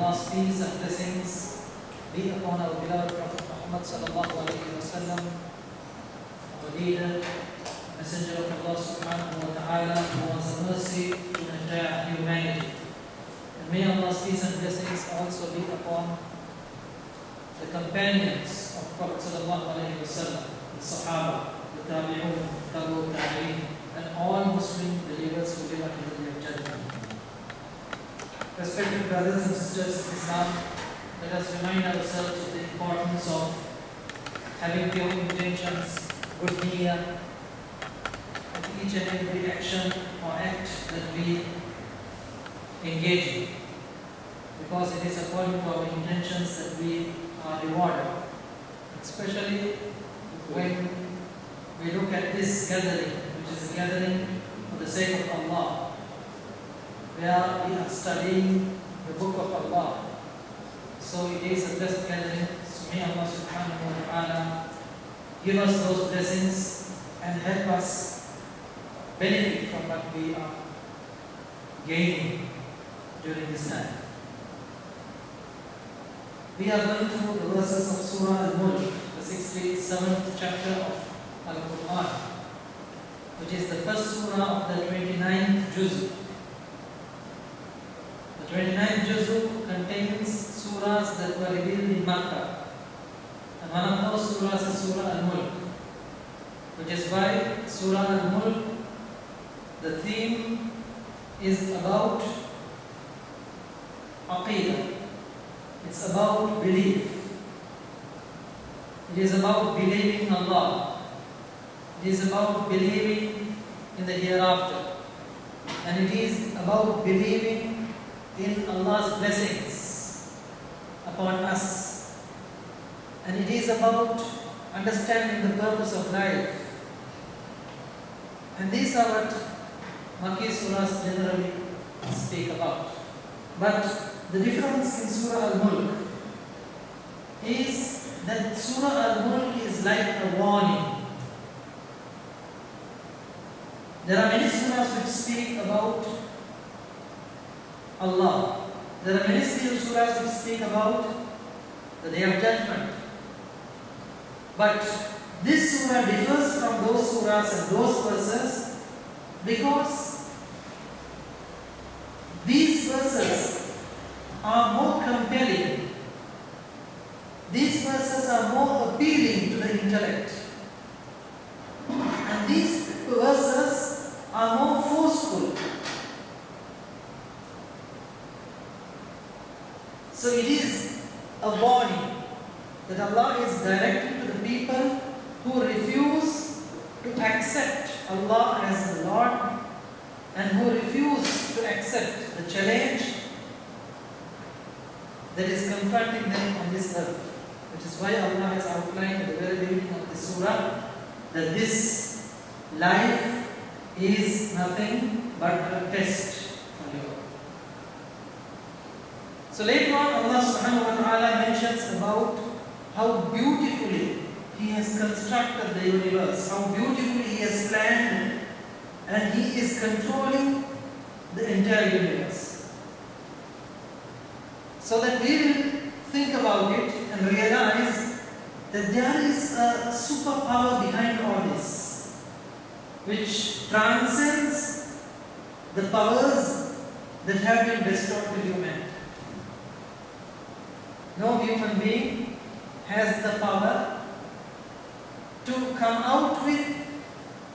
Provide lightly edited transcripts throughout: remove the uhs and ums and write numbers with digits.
Allah's peace and blessings be upon our beloved Prophet Muhammad sallallahu alaihi wasallam, our leader, messenger of Allah subhanahu wa ta'ala, who was a mercy to the entire humanity. And may Allah's peace and blessings also be upon the companions of Prophet sallallahu alaihi wasallam, the Sahaba, the Tabi'un, Tabu Tabi'in, and all Muslim believers who live until the day of judgment. Respected brothers and sisters in Islam, let us remind ourselves of the importance of having pure intentions, good niyyah, at each and every action or act that we engage in. Because it is according to our intentions that we are rewarded. Especially when we look at this gathering, which is a gathering for the sake of Allah, where we are studying the book of Allah. So it is a blessed gathering. So may Allah subhanahu wa ta'ala give us those blessings and help us benefit from what we are gaining during this time. We are going through the verses of Surah Al-Mulk, the 67th chapter of Al-Quran, which is the first surah of the 29th juz. The 29th juz contains surahs that were revealed in Makkah. And one of those surahs is Surah Al-Mulk, which is why Surah Al-Mulk, the theme is about Aqeedah. It's about belief. It is about believing in Allah. It is about believing in the hereafter. And it is about believing in Allah's blessings upon us. And it is about understanding the purpose of life. And these are what Makki surahs generally speak about. But the difference in Surah Al-Mulk is that Surah Al-Mulk is like a warning. There are many surahs which speak about Allah. There are many surahs which speak about the Day of Judgment. But this surah differs from those surahs and those verses because these verses are more compelling. These verses are more appealing to the intellect. And these verses are more forceful. So it is a warning that Allah is directing to the people who refuse to accept Allah as the Lord and who refuse to accept the challenge that is confronting them on this earth. Which is why Allah has outlined at the very beginning of the surah that this life is nothing but a test for you. So later on Allah subhanahu wa ta'ala mentions about how beautifully He has constructed the universe, how beautifully He has planned it, and He is controlling the entire universe. So that we will think about it and realize that there is a superpower behind all this, which transcends the powers that have been bestowed to humanity. No human being has the power to come out with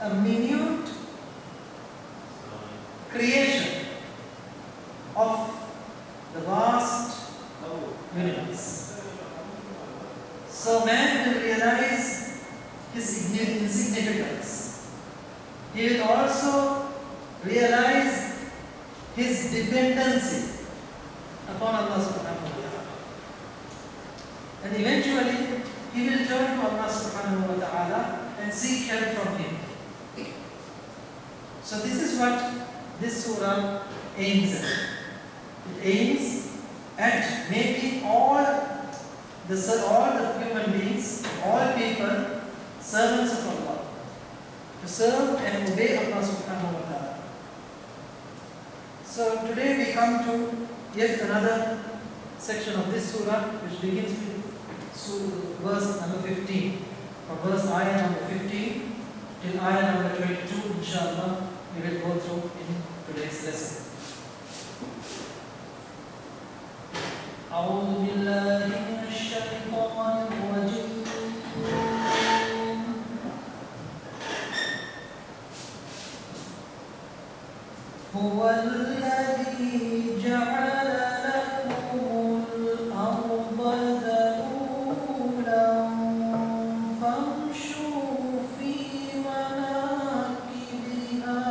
a minute creation of the vast universe. So man will realize his insignificance. He will also realize his dependency upon Allah subhanahu wa ta'ala. And eventually he will turn to Allah subhanahu wa ta'ala and seek help from Him. So this is what this surah aims at. It aims at making all the human beings, all people, servants of Allah, to serve and obey Allah subhanahu wa ta'ala. So today we come to yet another section of this surah, which begins with verse number 15. From verse ayah number 15 till ayah number 22, inshallah, we will go through in today's lesson. أعوذ بالله من الشيطان الرجيم. هو الذي جعل لكم الأرض ذلولا فامشوا في مناكبها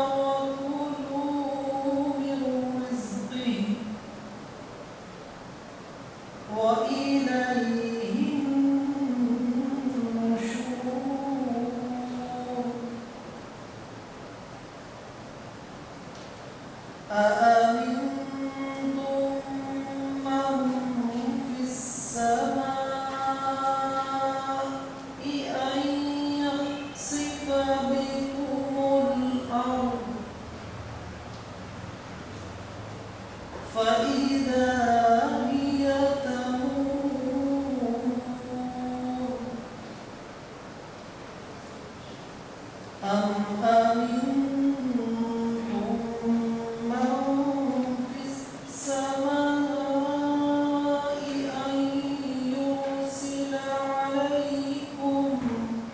وكلوا من رزقه وإليه النشور. أأمنتم من في السماء أن يخسف بكم الأرض فإذا هي تمور أم أمنتم من في السماء أن يرسل عليكم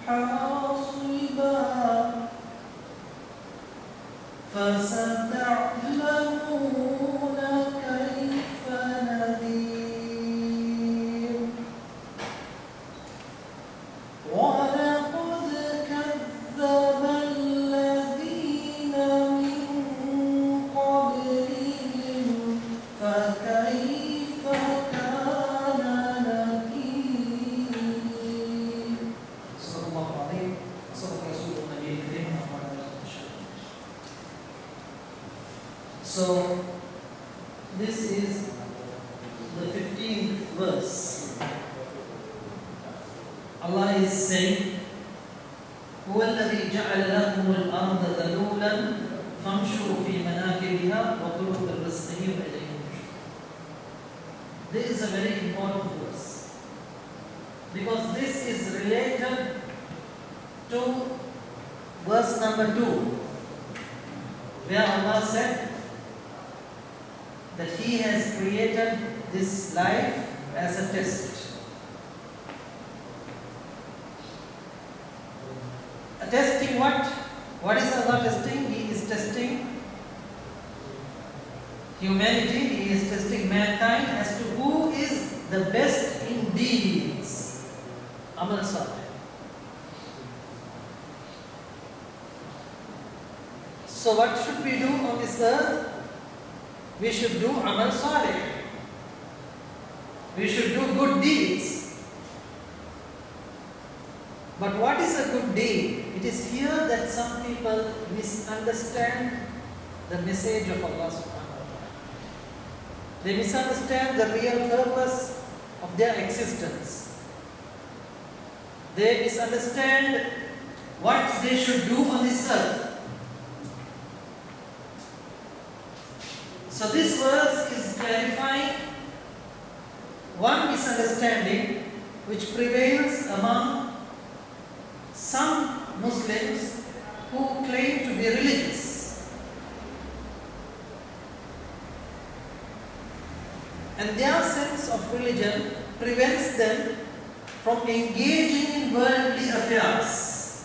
حاصبا فستعلمون كيف نذير. ولقد كذب الذين من قبلهم فكيف كان نكير. صلى الله عليه وصدق رسول النبي الكريم محمد صلى الله عليه وسلم. So this is the 15th verse. Allah is saying, هو الذي جعل لكم الأرض ذلولا فامشوا في مناكبها وكلوا من رزقه وإليه النشور. This is a very important verse because this is related to verse number 2, where Allah said that He has created this life as a test. Testing what? What is Allah testing? He is testing humanity, He is testing mankind as to who is the best in deeds. Amal Salih. So what should we do on this earth? We should do Amal Salih. We should do good deeds. But what is a good deed? It is here that some people misunderstand the message of Allah subhanahu wa ta'ala. They misunderstand the real purpose of their existence. They misunderstand what they should do on this earth. So this verse is clarifying one misunderstanding which prevails among some Muslims who claim to be religious. And their sense of religion prevents them from engaging in worldly affairs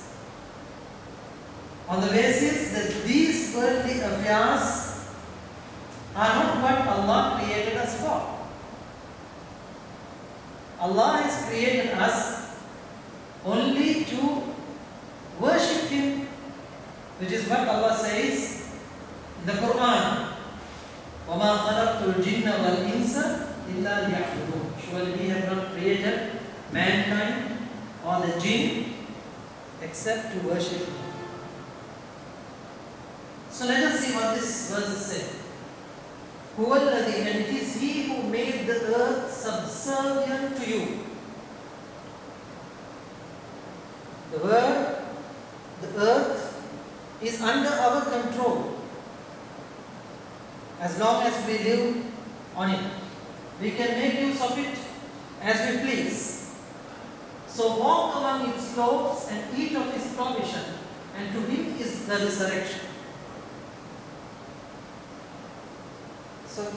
on the basis that these worldly affairs are not what Allah created us for. Allah has created us only to worship Him, which is what Allah says in the Quran. وَمَا خَلَقْتُ الْجِنَّ وَالْإِنسَ إِلَّا لِيَعْبُدُونَ. Surely we have not created mankind or the jinn except to worship Him. So let us see what this verse is saying. هُوَ الَّذِي, and it is He who made the earth subservient to you. The world, the earth is under our control. As long as we live on it, we can make use of it as we please. So walk among its slopes and eat of his provision, and to him is the resurrection. So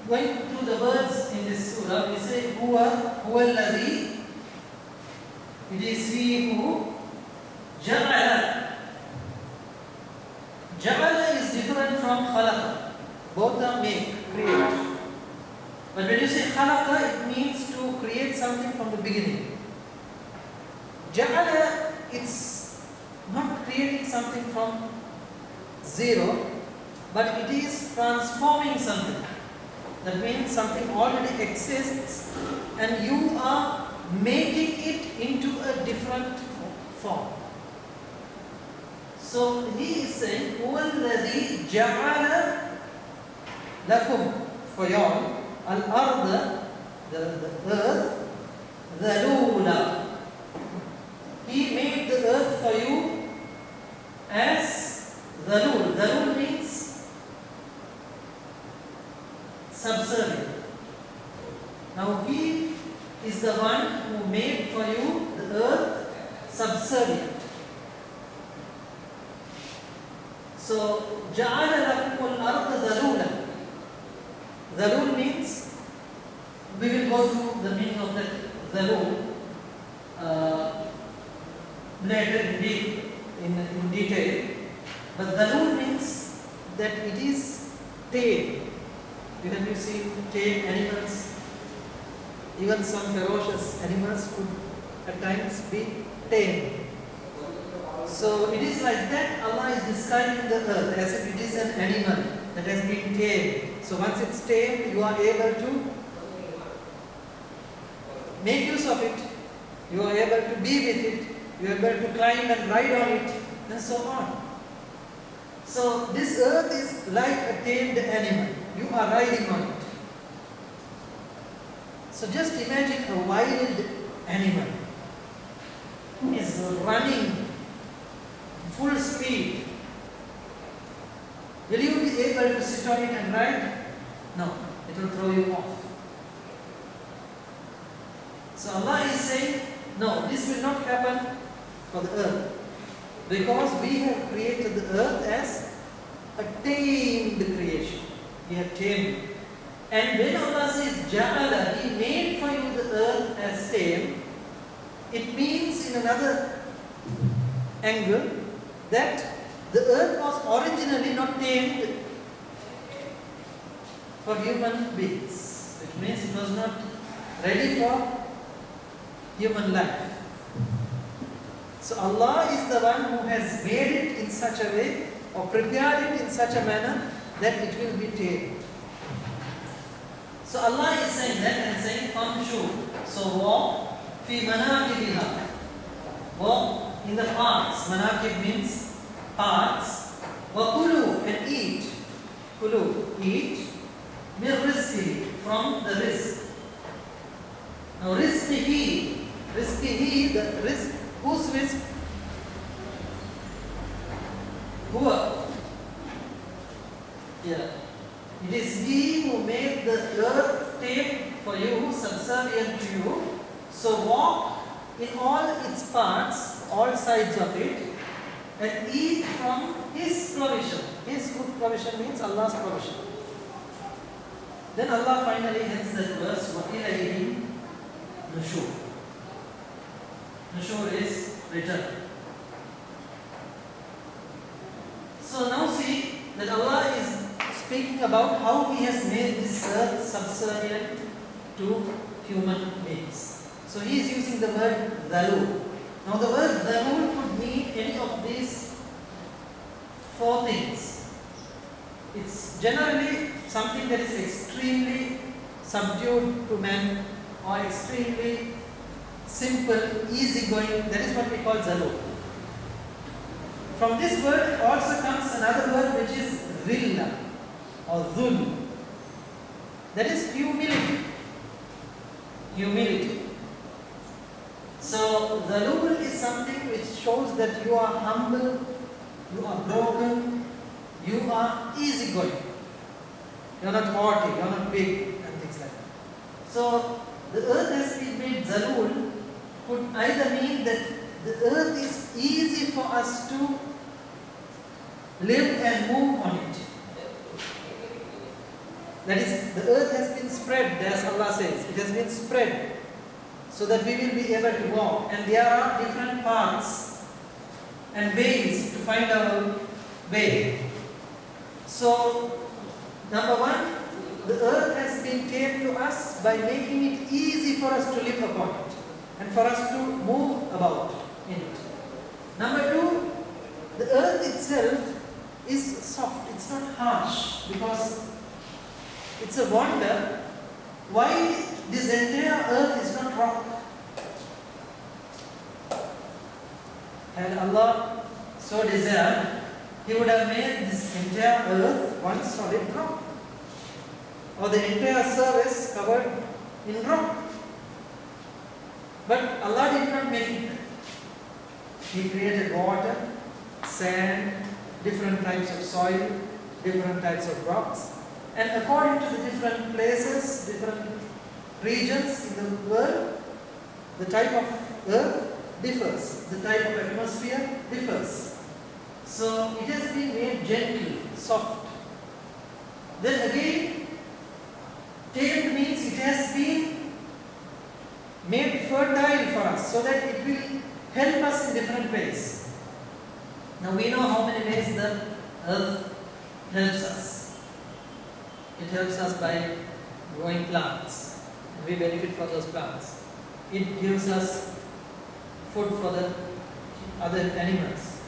going through the words in this surah, we say huwa alladhi. It is he who ja'ala. Ja'ala is different from khalaqa. Both are make, create. But when you say khalaqa, it means to create something from the beginning. Ja'ala, it's not creating something from zero, but it is transforming something. That means something already exists and you are making it into a different form. So he is saying, هُوَ الَّذِي جَعَلَ لَكُمْ, for y'all, al-ard, the earth, ذَلُولًا. He made the earth for you as dhalul. Dhalul means subservient. Now he is the one who made for you the earth subservient. So ja'ala lakum al-ard dhalula. Dhalul means, we will go through the meaning of that dhalul later in detail. But dhalul means that it is tame. When you see tame animals, even some ferocious animals could at times be tame. So it is like that Allah is describing the earth as if it is an animal that has been tamed. So once it's tamed, you are able to make use of it, you are able to be with it, you are able to climb and ride on it, and so on. So this earth is like a tamed animal. You are riding on it. So just imagine a wild animal is running full speed. Will you be able to sit on it and ride? No, it will throw you off. So Allah is saying, no, this will not happen for the earth, because we have created the earth as a tamed creation. We have tamed. And when Allah says Ja'ala, He made for you the earth as tame, it means in another angle that the earth was originally not tamed for human beings. It means it was not ready for human life. So Allah is the one who has made it in such a way, or prepared it in such a manner that it will be tamed. So Allah is saying that and saying famshu. So walk fi manakibiha. Walk in the paths. Manakib means paths. Wa kulu, and eat. Kulu, eat. Min rizqihi, from the rizq. Now rizqihi, the rizq, whose rizq? Huwa. Yeah. It is He who made the earth tame for you, subservient to you. So walk in all its parts, all sides of it, and eat from His provision. His good provision means Allah's provision. Then Allah finally ends that verse, وَإِلَيْهِ nushur. Nushur is return. So now see that Allah is speaking about how He has made this earth subservient to human beings. So He is using the word dhalul. Now the word dhalul could mean any of these four things. It's generally something that is extremely subdued to man, or extremely simple, easygoing. That is what we call dhalul. From this word also comes another word which is dhilla or dhul. That is humility. Humility. So zalul is something which shows that you are humble, you are broken, you are easygoing. You are not haughty, you are not big and things like that. So the earth has been made zalul could either mean that the earth is easy for us to live and move on it. That is, the earth has been spread, as Allah says, it has been spread so that we will be able to walk. And there are different paths and ways to find our way. So, number one, the earth has been tamed to us by making it easy for us to live upon it and for us to move about in it. Number two, the earth itself is soft, it's not harsh, because it's a wonder why this entire earth is not rock. Had Allah so desired, He would have made this entire earth one solid rock, or the entire surface covered in rock. But Allah did not make it. He created water, sand, different types of soil, different types of rocks. And according to the different places, different regions in the world, the type of earth differs, the type of atmosphere differs. So it has been made gentle, soft. Then again, tamed means it has been made fertile for us so that it will help us in different ways. Now we know how many ways the earth helps us. It helps us by growing plants, and we benefit from those plants. It gives us food for the other animals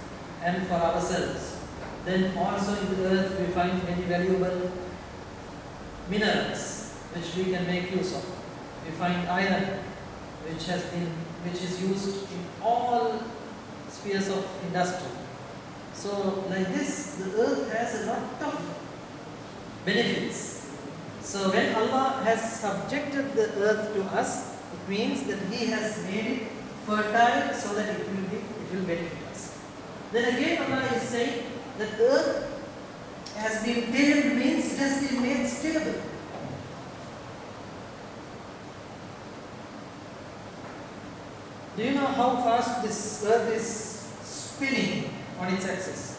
and for ourselves. Then also in the earth we find many valuable minerals which we can make use of. We find iron which is used in all spheres of industry. So like this, the earth has a lot of benefits. So when Allah has subjected the earth to us, it means that He has made it fertile so that it will benefit us. Then again Allah is saying that the earth has been tamed, means it has been made stable. Do you know how fast this earth is spinning on its axis?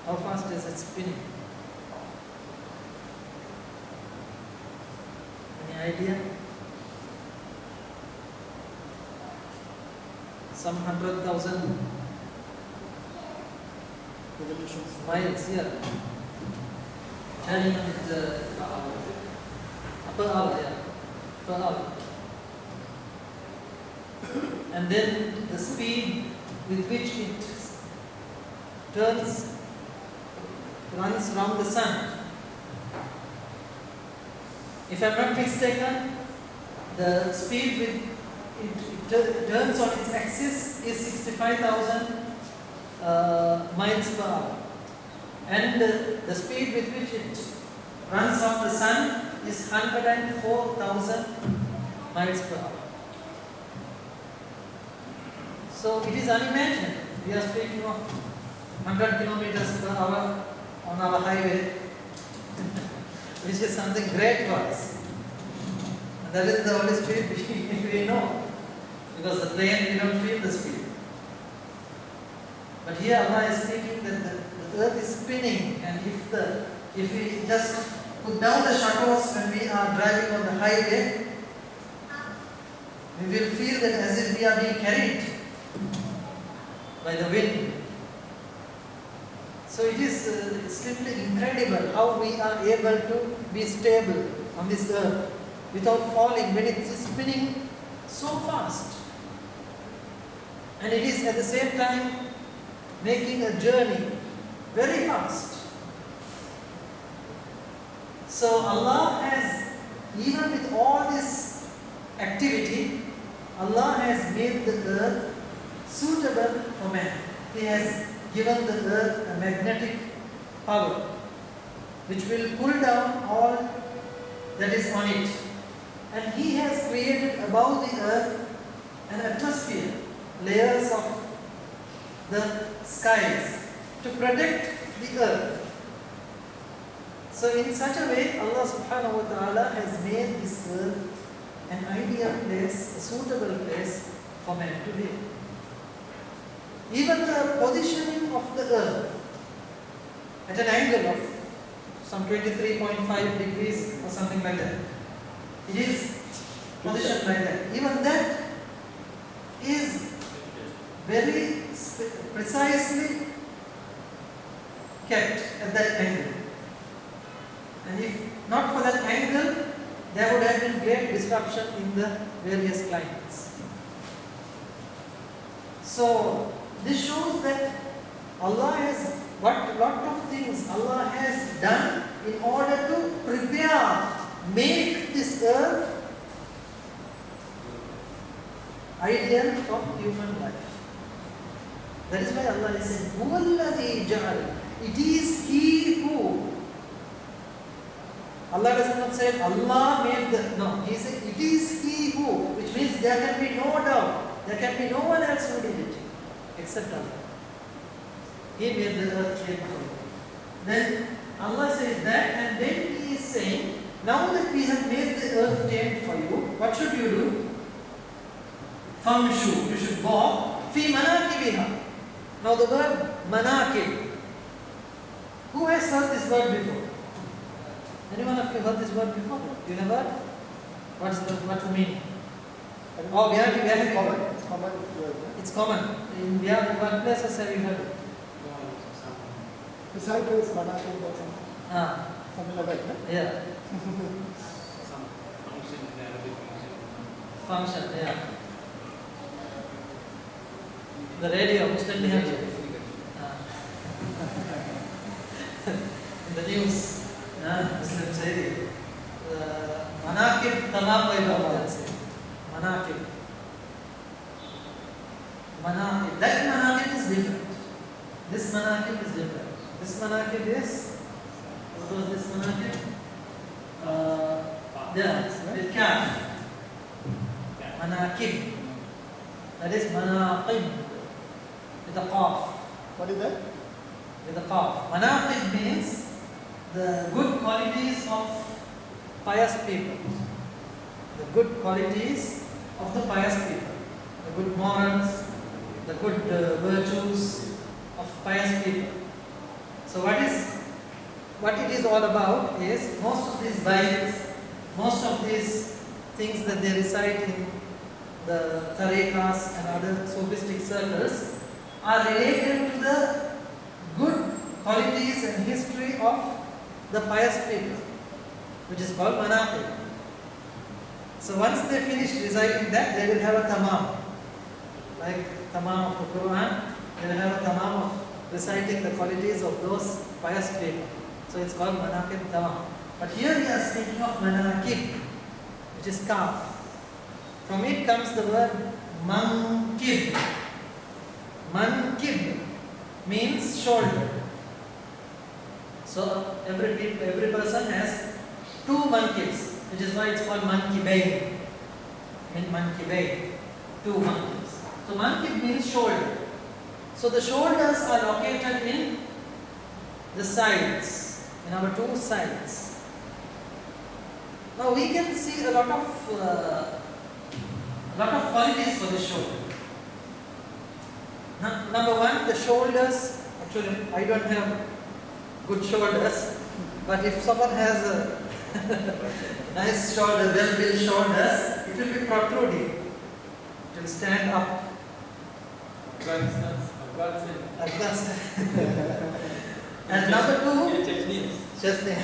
How fast is it spinning? Any idea? Some 100,000 miles here. Turning it per hour, yeah. Per hour. And then the speed with which it runs around the sun. If I am not mistaken, the speed with it turns on its axis is 65,000 miles per hour. And the speed with which it runs around the sun is 104,000 miles per hour. So it is unimaginable. We are speaking of 100 kilometers per hour on our highway, which is something great for us. And that is the only speed we know, because the plane we don't feel the speed. But here Allah is speaking that the earth is spinning, and if we just put down the shutters when we are driving on the highway, we will feel that as if we are being carried by the wind. So it is simply incredible how we are able to be stable on this earth without falling when it is spinning so fast. And it is at the same time making a journey very fast. So Allah has, even with all this activity, Allah has made the earth suitable for man. He has given the earth a magnetic power which will pull down all that is on it. And He has created above the earth an atmosphere, layers of the skies to protect the earth. So in such a way, Allah subhanahu wa ta'ala has made this earth an ideal place, a suitable place for man to live. Even the positioning of the earth at an angle of some 23.5 degrees or something like that. It is positioned like that. Even that is very precisely kept at that angle. And if not for that angle, there would have been great disruption in the various climates. So this shows that Allah has what lot of things Allah has done in order to prepare, make this earth ideal for human life. That is why Allah is saying, "Huvalladhi ja'al." It is He who. Allah does not say Allah made the. No, He said it is He who, which means there can be no doubt. There can be no one else who did it except Allah. He made the earth beautiful. Then Allah says that, and then He is saying, now that we have made the earth tamed for you, what should you do? Famshu, you should walk. Fi manakibiha. Now the word manakib. Who has heard this word before? Anyone of you heard this word before? You never heard? What's the meaning? Oh, we have it common. It's common. It's common. In what places have you heard it? Disciples, manakib or something. Something like that, no? Yeah. Some function in the Arabic Function, yeah. The radio, Muslim Nihaj. In the news, Muslim say manakib tamam by manakib. Manakib. That manakib is different. This manakib is different. This manakib is, what was this manakib? With kaf. Manakib. That is manaqib. With a qaf. What is that? With a qaf. Manaqib means the good qualities of pious people. The good qualities of the pious people. The good morals, the good virtues of pious people. So what it is all about is most of these vibes, most of these things that they recite in the tariqas and other sophistic circles are related to the good qualities and history of the pious people, which is called manaqib. So once they finish reciting that, they will have a tamam, like tamam of the Quran. They will have a tamam of reciting the qualities of those pious people. So it's called manaqib tamam. But here we are speaking of manaqib, which is kaf. From it comes the word mankib. Mankib means shoulder. So every person has two mankibs, which is why it's called mankibain. Mankibain, two mankibs. So mankib means shoulder. So the shoulders are located in the sides, in our two sides. Now we can see a lot of qualities for the shoulder. Number one, the shoulders. Actually, I don't have good shoulders, but if someone has a nice shoulder, well-built shoulders, it will be protruding. It will stand up. Afghanistan. And number two, Chesney.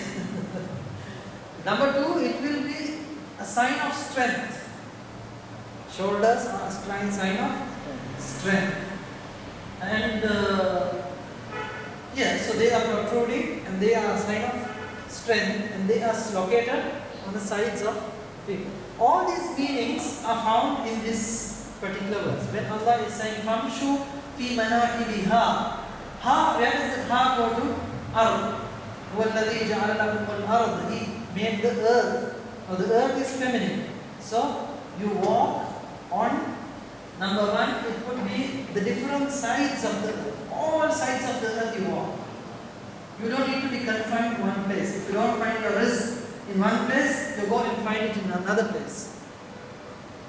Number two, it will be a sign of strength. Shoulders are a sign of strength. And so they are protruding and they are a sign of strength and they are located on the sides of people. All these meanings are found in this particular verse. When Allah is saying, Famshu fi manakibiha. Ha, where does the ha go to? Ard. Huvalladhi ja'ala lakum al-ard. He made the earth. Now the earth is feminine. So you walk on, number one, it would be the different sides of the earth. All sides of the earth you walk. You don't need to be confined to one place. If you don't find your rizq in one place, you go and find it in another place.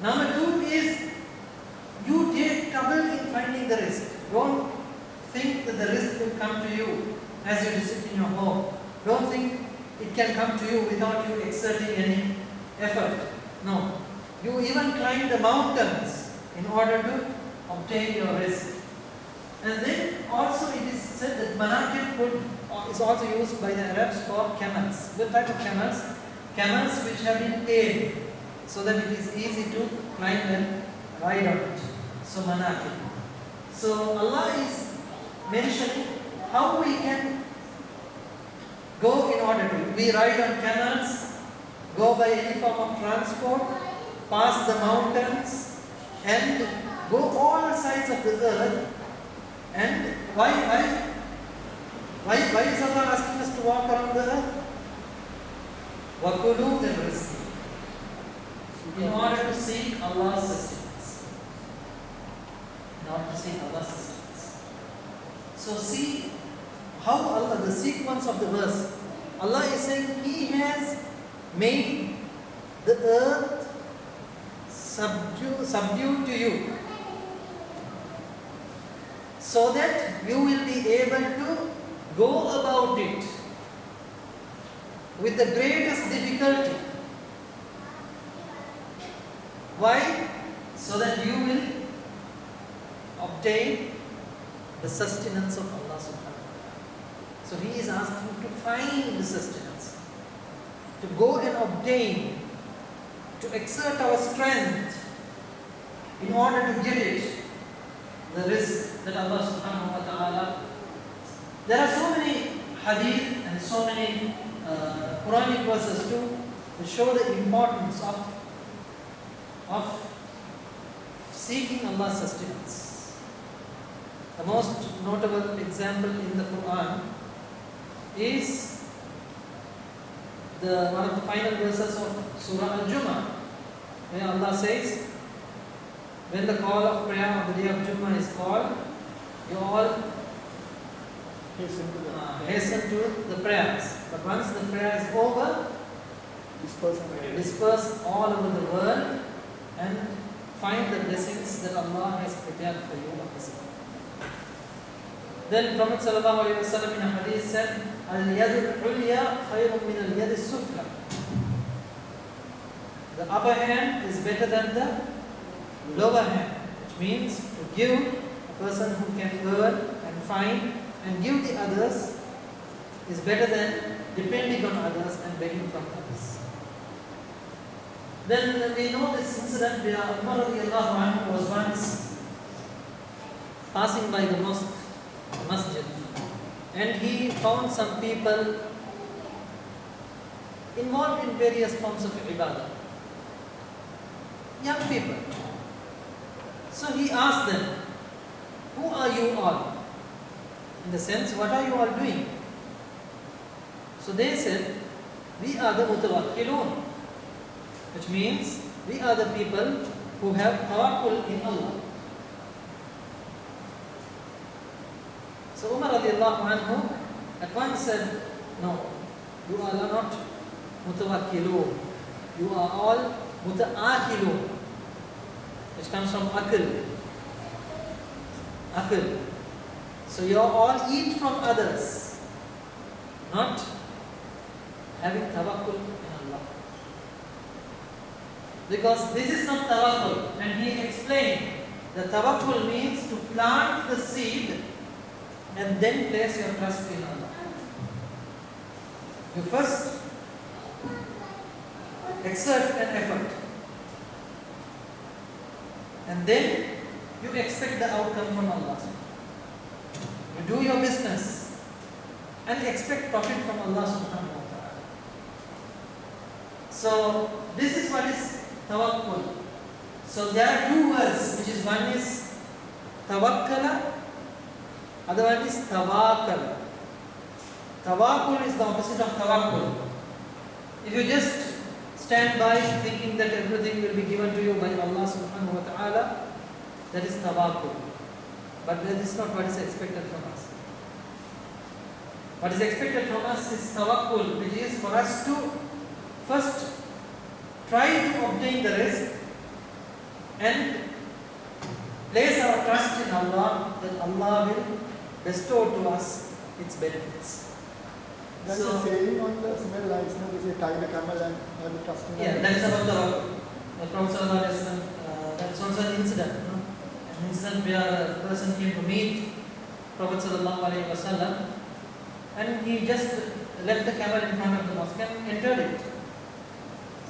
Number two is you take trouble in finding the rizq. Don't think that the rizq will come to you as you sit in your home. Don't think it can come to you without you exerting any effort. No. You even climb the mountains in order to obtain your rizq. And then also it is said that manakib is also used by the Arabs for camels. What type of camels? Camels which have been tamed so that it is easy to climb and ride on it. So manakib. So Allah is mentioning how we can go in order to. We ride on camels, go by any form of transport, pass the mountains, and go all sides of the earth. And why is Allah asking us to walk around the earth? وَكُلُوا مِنْ رِزْقِهِ, in order to seek Allah's sustenance. In order to seek Allah's sustenance. So see how Allah, the sequence of the verse, Allah is saying He has made the earth subdued to you, so that you will be able to go about it with the greatest difficulty. Why? So that you will obtain the sustenance of Allah subhanahu wa ta'ala. So He is asking to find the sustenance, to go and obtain, to exert our strength in order to get it, the rizq that Allah subhanahu wa ta'ala. There are so many hadith and so many Quranic verses too that show the importance of seeking Allah's sustenance. The most notable example in the Quran is one of the final verses of Surah Al-Jumu'ah, where Allah says, when the call of prayer of the day of Jummah is called, you all hasten to the prayers. But once the prayer is over, disperse all over the world and find the blessings that Allah has prepared for you on this earth. Then Prophet sallallahu alaihi wasallam in a hadith said, "Al-yad al-ulya khayrun min al-yad al-sufla." The upper hand is better than the lower hand, which means to give a person who can earn and find and give the others is better than depending on others and begging from others. Then we know this incident where Umar radiallahu anhu was once passing by the masjid, and he found some people involved in various forms of ibadah, young people. So he asked them, "Who are you all?" In the sense, what are you all doing? So they said, "We are the mutawakkilun," which means we are the people who have tawakkul in Allah. So Umar radiallahu anhu at once said, "No, you are not mutawakkilun. You are all muta'akilun," which comes from akil. Akil. So you all eat from others, not having tawakkul in Allah. Because this is not tawakkul. And he explained that tawakkul means to plant the seed and then place your trust in Allah. You first exert an effort, and then you expect the outcome from Allah. You do your business and expect profit from Allah subhanahu wa ta'ala. So this is what is tawakkul. So there are two words, which is one is tawakkala, other one is tawakkala. Tawakkul is the opposite of tawakkul. If you just stand by thinking that everything will be given to you by Allah subhanahu wa ta'ala, that is tawakkul. But that is not what is expected from us. What is expected from us is tawakkul, which is for us to first try to obtain the risk and place our trust in Allah, that Allah will bestow to us its benefits. That is So- saying on the similar lines, no, we say tie the camel and have the trust in Yeah, Allah. that is about the Prophet Sallallahu Alaihi Wasallam. That's also an incident. No? An incident where a person came to meet Prophet Sallallahu Alaihi Wasallam, and he just left the camel in front of the mosque and entered it.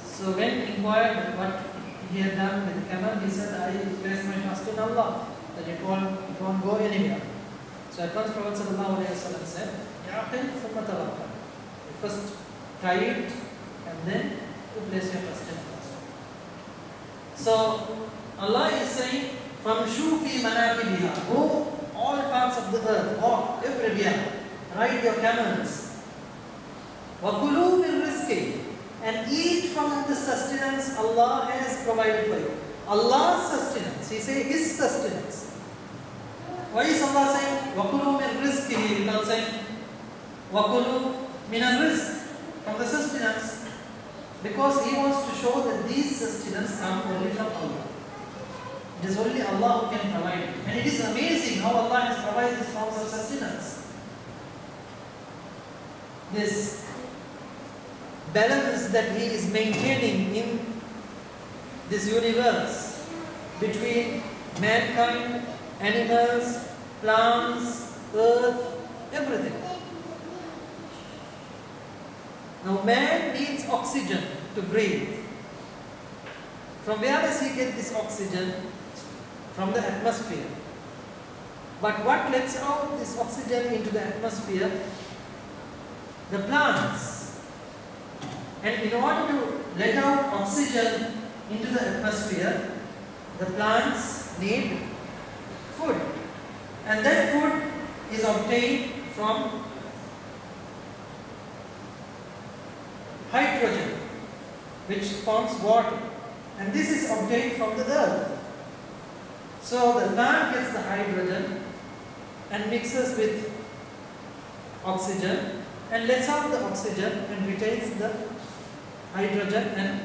So when inquired what he had done with the camel, he said, I placed my trust in Allah, that it won't go anywhere. So at first Prophet Sallallahu Alaihi Wasallam said, Ya'qil thumma tawakkal. You first try it and then you place your trust in Allah. So Allah is saying, Famshu fi manakibiha, go all parts of the earth, walk everywhere, ride your camels. Wakulu min rizqi, and eat from the sustenance Allah has provided for you. Allah's sustenance, He says His sustenance. Why is Allah saying Wakulu min rizqihi without saying Wakulu min rizq, from the sustenance? Because He wants to show that these sustenance come only from Allah. It is only Allah who can provide it. And it is amazing how Allah has provided these forms of sustenance. This balance that He is maintaining in this universe between mankind, animals, plants, earth, everything. Now man needs oxygen to breathe. From where does he get this oxygen? From the atmosphere. But what lets out this oxygen into the atmosphere? The plants. And in order to let out oxygen into the atmosphere, the plants need food. And that food is obtained from hydrogen, which forms water. And this is obtained from the earth. So the plant gets the hydrogen and mixes with oxygen and lets out the oxygen and retains the hydrogen and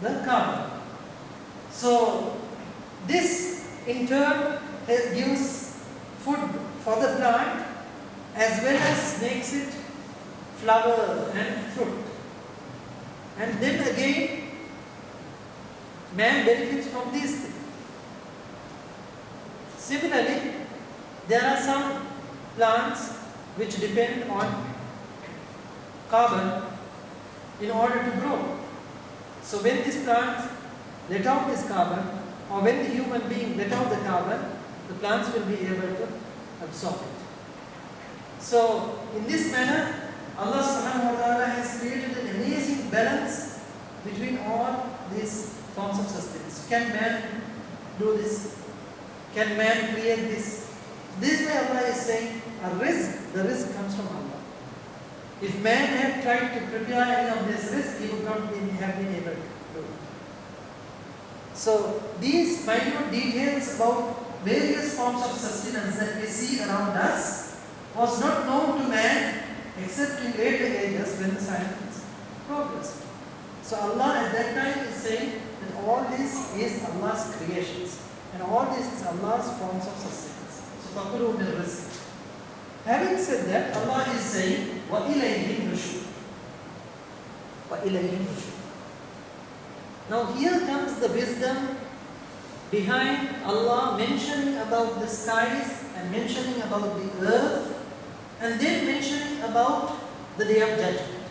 the carbon. So this in turn gives food for the plant as well as makes it flower and fruit. And then again man benefits from these things. Similarly, there are some plants which depend on carbon in order to grow. So when these plants let out this carbon, or when the human being let out the carbon, the plants will be able to absorb it. So in this manner, Allah subhanahu wa ta'ala has created an amazing balance between all these forms of sustenance. Can man do this? Can man create this? This way Allah is saying, the risk comes from Allah. If man had tried to prepare any of this risk, he would not have been able to do it. So these minute details about various forms of sustenance that we see around us was not known to man except in later ages when the science progressed. So Allah at that time is saying that all this is Allah's creations and all this is Allah's forms of sustenance. So فَقُلُوا مِنْ رِزْقِ. Having said that, Allah is saying وَإِلَيْهِ النُّشُورُ. وَإِلَيْهِ النُّشُورُ. Now here comes the wisdom behind Allah mentioning about the skies and mentioning about the earth and then mentioning about the Day of Judgment.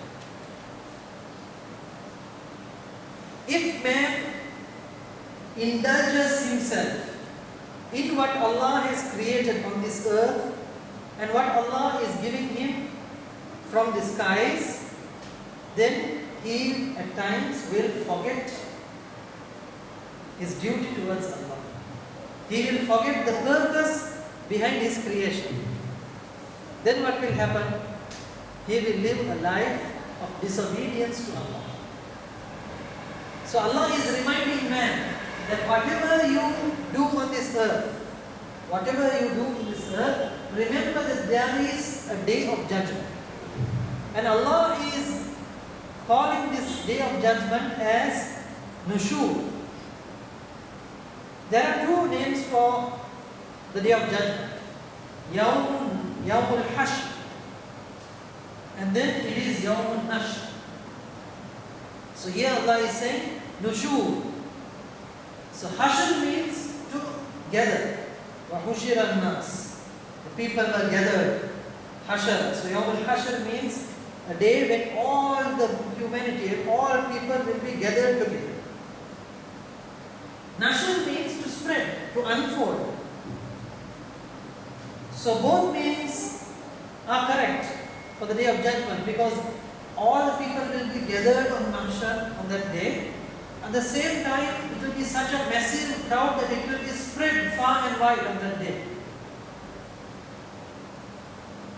If man indulges himself in what Allah has created on this earth and what Allah is giving him from the skies, then he at times will forget his duty towards Allah. He will forget the purpose behind his creation. Then what will happen? He will live a life of disobedience to Allah. So Allah is reminding man that whatever you do on this earth, whatever you do in this earth, remember that there is a day of judgment. And Allah is calling this day of judgment as Nushur. There are two names for the day of judgment. Yawmul Hashr. And then it is Yawmul Nashr. So here Allah is saying Nushur. So Hashr means to gather. وَحُشِرَ النَّاسِ. The people were gathered. Hashr. So Yawmul Hashr means a day when all the humanity, all people will be gathered together. Nashr means to spread, to unfold. So both meanings are correct for the day of judgment, because all the people will be gathered on Mahshar on that day. At the same time, it will be such a massive crowd that it will be spread far and wide on that day.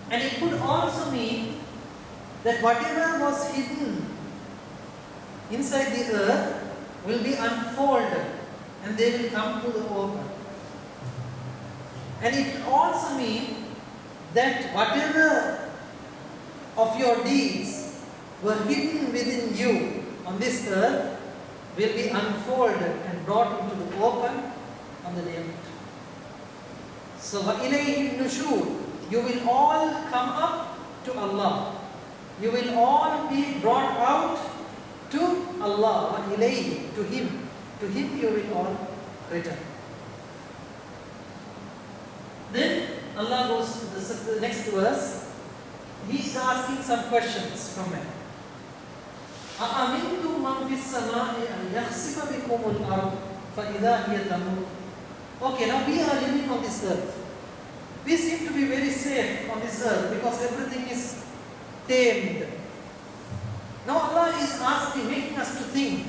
And it could also mean that whatever was hidden inside the earth will be unfolded and they will come to the open. And it will also mean that whatever of your deeds were hidden within you on this earth will be unfolded and brought into the open on the day of it. So, وَإِلَيْهِ النُّشُورُ. You will all come up to Allah. You will all be brought out to Allah, وَإِلَيْهِ, to Him. To Him you will all return. Then Allah goes to the next verse. He is asking some questions from men. أَأَمِنْتُمْ مَنْ فِي السَّمَاءِ أَنْ يَخْسِفَ بِكُمُ الْأَرْضَ فَإِذَا هِيَ تَمُورُ. Okay, now we are living on this earth. We seem to be very safe on this earth because everything is tamed. Now Allah is asking, making us to think.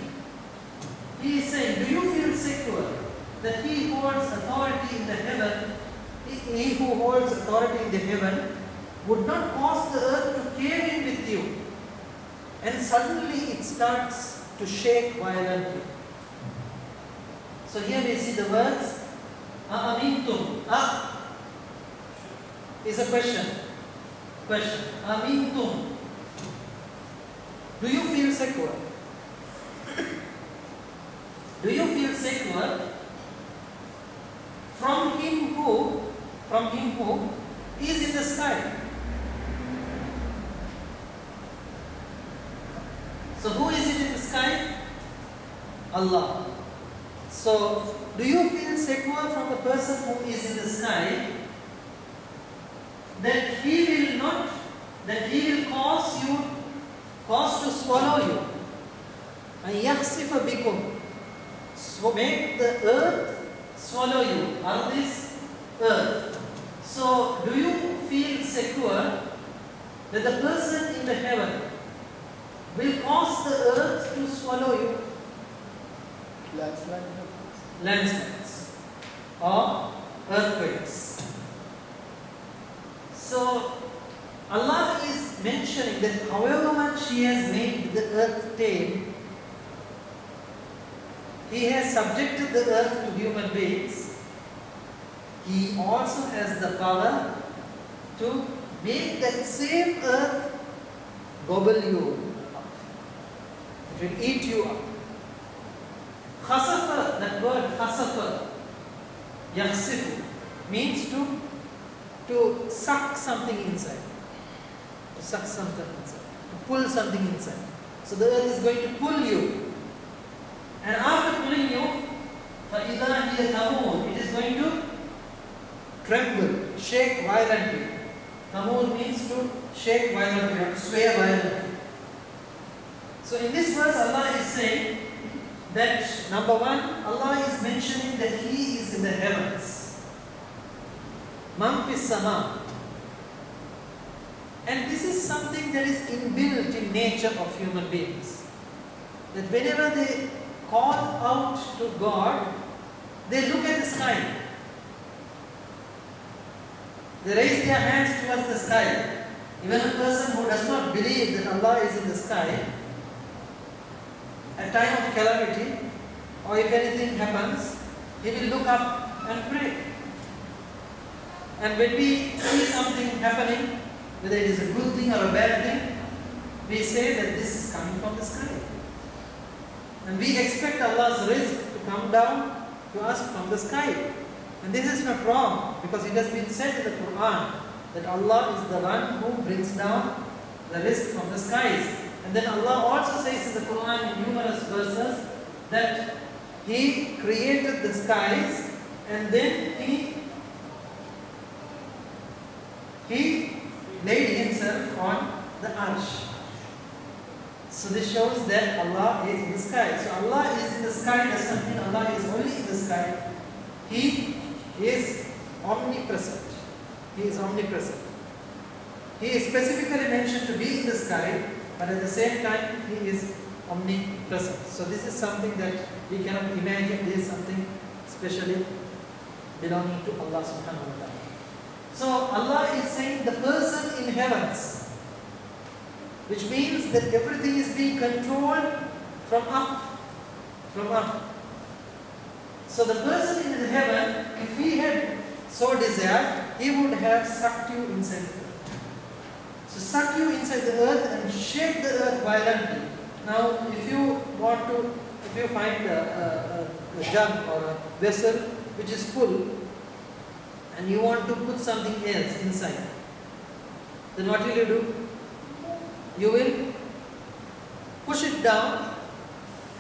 He is saying, do you feel secure that He who holds authority in the heaven, He who holds authority in the heaven, would not cause the earth to cave in with you, and suddenly it starts to shake violently? So here we see the words, Amintum. Is a question. Question. Amintum. Do you feel secure? Do you feel secure from him who is in the sky? So who is it in the sky? Allah. So do you feel secure from the person who is in the sky, that he will cause to swallow you? And yakhsifa bikum. So make the earth swallow you, or this earth. So do you feel secure that the person in the heaven will cause the earth to swallow you? Landslides or earthquakes. So Allah is mentioning that however much He has made the earth tame, He has subjected the earth to human beings. He also has the power to make that same earth gobble you up. It will eat you up. Khasafa, that word khasafa, yakhsifu, means to suck something inside. To suck something inside. To pull something inside. So the earth is going to pull you. And after pulling you, فَإِذَا هِيَ تَمُورُ, it is going to tremble, shake violently. Tamur means to shake violently, to sway violently. So in this verse Allah is saying that number one, Allah is mentioning that He is in the heavens. Man fis sama. And this is something that is inbuilt in nature of human beings. That whenever they call out to God, they look at the sky. They raise their hands towards the sky. Even a person who does not believe that Allah is in the sky, at time of calamity, or if anything happens, he will look up and pray. And when we see something happening, whether it is a good thing or a bad thing, we say that this is coming from the sky. And we expect Allah's rizq to come down to us from the sky. And this is not wrong, because it has been said in the Quran that Allah is the one who brings down the rizq from the skies. And then Allah also says in the Quran in numerous verses that He created the skies and then He laid Himself on the arsh. So this shows that Allah is in the sky. So Allah is in the sky does not mean Allah is only in the sky. He is omnipresent. He is omnipresent. He is specifically mentioned to be in the sky, but at the same time He is omnipresent. So this is something that we cannot imagine. This is something specially belonging to Allah subhanahu wa ta'ala. So Allah is saying the person in heavens, which means that everything is being controlled from up. So the person in heaven, if he had so desired, he would have sucked you inside the earth. So suck you inside the earth and shake the earth violently. Now if you find a jug or a vessel which is full and you want to put something else inside, then what will you do? You will push it down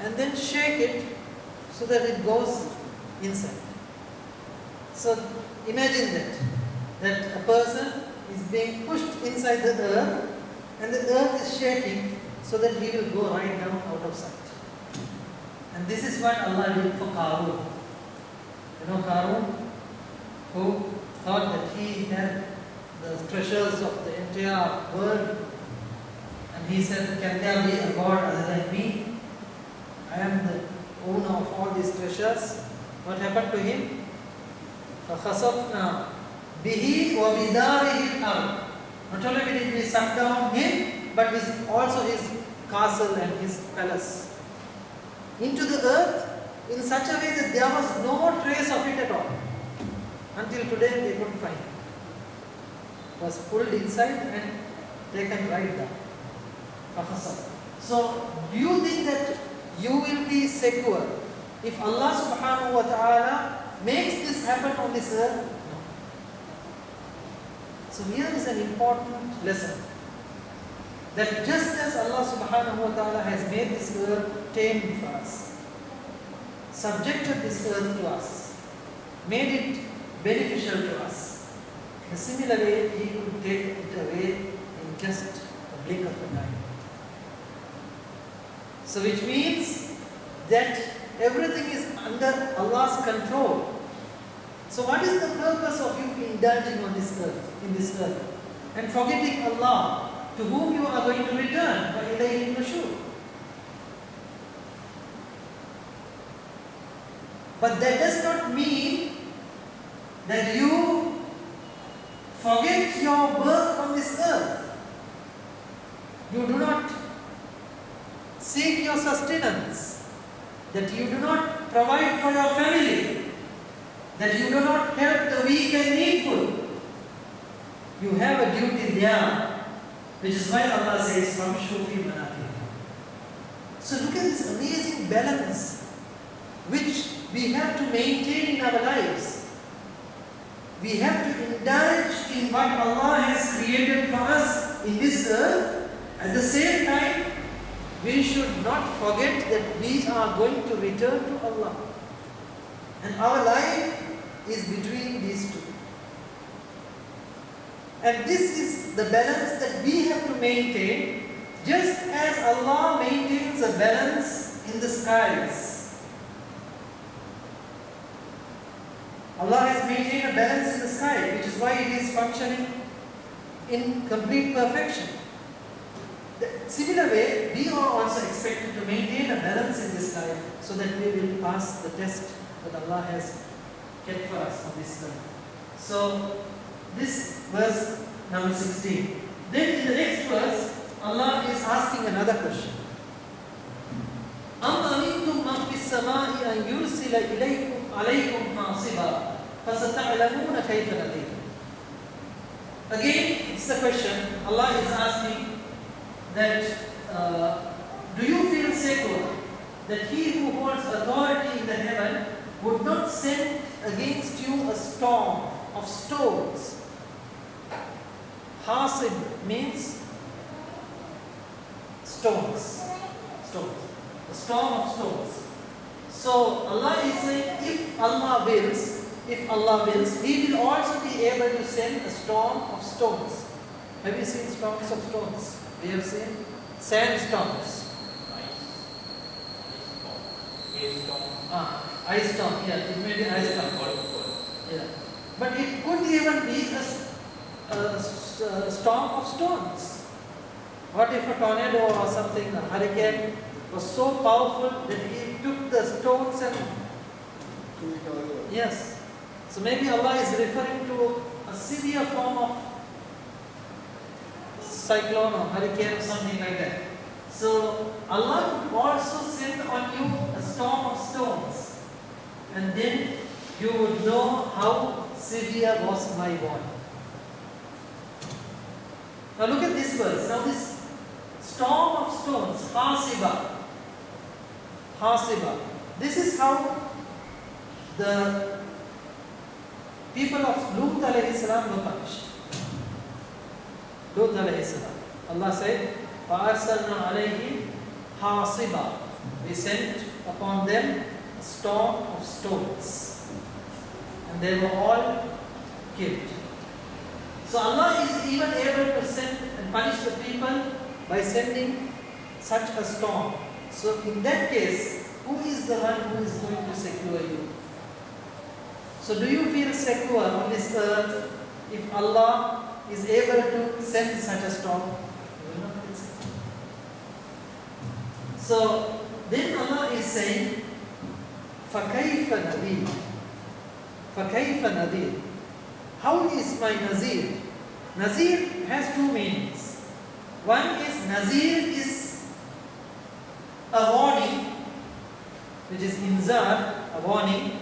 and then shake it so that it goes inside. So imagine that a person is being pushed inside the earth and the earth is shaking so that he will go right down out of sight. And this is what Allah did for Qarun. You know Qarun, who thought that he had the treasures of the entire world, and he said, can there be a God other than me? I am the owner of all these treasures. What happened to him? فَخَسَفْنَا بِهِ وَبِدَارِهِ الْأَرْضِ. Not only did we suck down him, but also his castle and his palace into the earth in such a way that there was no more trace of it at all. Until today they couldn't find it. It was pulled inside and taken right down. So do you think that you will be secure if Allah subhanahu wa ta'ala makes this happen on this earth? No. So here is an important lesson, that just as Allah subhanahu wa ta'ala has made this earth tame for us, subjected this earth to us, made it beneficial to us, in a similar way He could take it away in just a blink of an eye. So which means that everything is under Allah's control. So what is the purpose of you indulging on this earth, in this earth, and forgetting Allah, to whom you are going to return? وَإِلَيْهِ النُّشُورُ. But that does not mean that you forget your work on this earth. You do not seek your sustenance, that you do not provide for your family, that you do not help the weak and needful. You have a duty there, which is why Allah says, فَامْشُوا فِي مَنَاكِبِكُمْ. So look at this amazing balance which we have to maintain in our lives. We have to indulge in what Allah has created for us in this earth. At the same time, we should not forget that we are going to return to Allah. And our life is between these two. And this is the balance that we have to maintain, just as Allah maintains a balance in the skies. Allah has maintained a balance in the sky, which is why it is functioning in complete perfection. The similar way, we are also expected to maintain a balance in this life so that we will pass the test that Allah has kept for us on this earth. So, this verse number 16. Then in the next verse, Allah is asking another question. أَمْ أَمِنْتُمْ مَنْ فِي السَّمَاءِ أَنْ يُرْسِلَ عَلَيْكُمْ حَاصِبًا فَسَتَعْلَمُونَ كَيْفَ نَذِيرِ. Again, it's the question Allah is asking that do you feel secure that He who holds authority in the heaven would not send against you a storm of stones? Hasib means stones. Stones. A storm of stones. So Allah is saying if Allah wills, He will also be able to send a storm of stones. Have you seen storms of stones? We have seen sandstorms. Ice storm, yeah, it may be ice storm. Yeah. But it could even be a storm of stones. What if a tornado or something, a hurricane was so powerful that it took the stones and... Yes. So maybe Allah is referring to a severe form of cyclone or hurricane or something like that. So Allah would also send on you a storm of stones, and then you would know how severe was my warning. Now look at this verse. Now this storm of stones, Hasiba. This is how the people of Lut alayhi salam were punished. Lut alayhi salam. Allah said, فَأَرْسَلْنَا عَلَيْهِمْ حَاصِبًا. We sent upon them a storm of stones, and they were all killed. So Allah is even able to send and punish the people by sending such a storm. So in that case, who is the one who is going to secure you? So do you feel secure on this earth if Allah is able to send such a storm? You will not feel secure. So then Allah is saying, فَكَيْفَ نَذِيرٌ. فَكَيْفَ نَذِيرٌ. How is my Nazir? Nazir has two meanings. One is Nazir is a warning, which is inzar, a warning,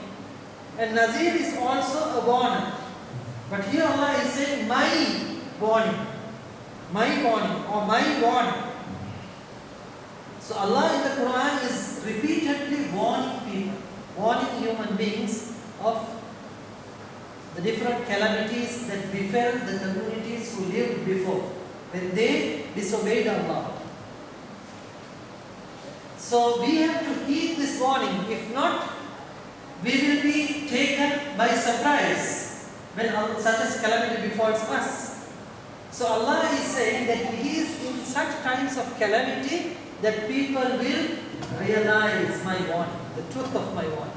and Nazir is also a warner. But here Allah is saying my warning, or my warning. So Allah in the Quran is repeatedly warning people, warning human beings of the different calamities that befell the communities who lived before, when they disobeyed Allah. So we have to heed this warning. If not, we will be taken by surprise when such a calamity befalls us. So Allah is saying that He is in such times of calamity that people will realize my warning, the truth of my warning.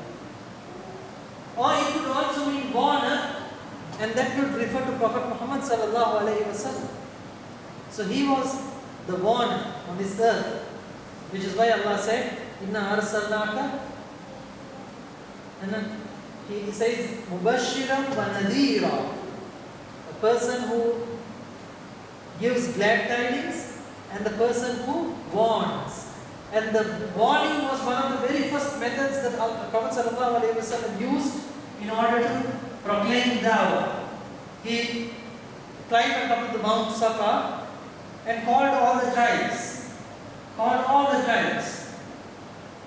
Or it could also mean warner, and that would refer to Prophet Muhammad sallallahu alaihi wasallam. So he was the warner on this earth, which is why Allah said, "Inna arsalnaka," and then He says, "Mubashiran wa nadhira," a person who gives glad tidings and the person who warns. And the warning was one of the very first methods that Prophet sallallahu alaihi wasallam used in order to proclaim da'wah. He climbed on top of the Mount Safa and called all the tribes,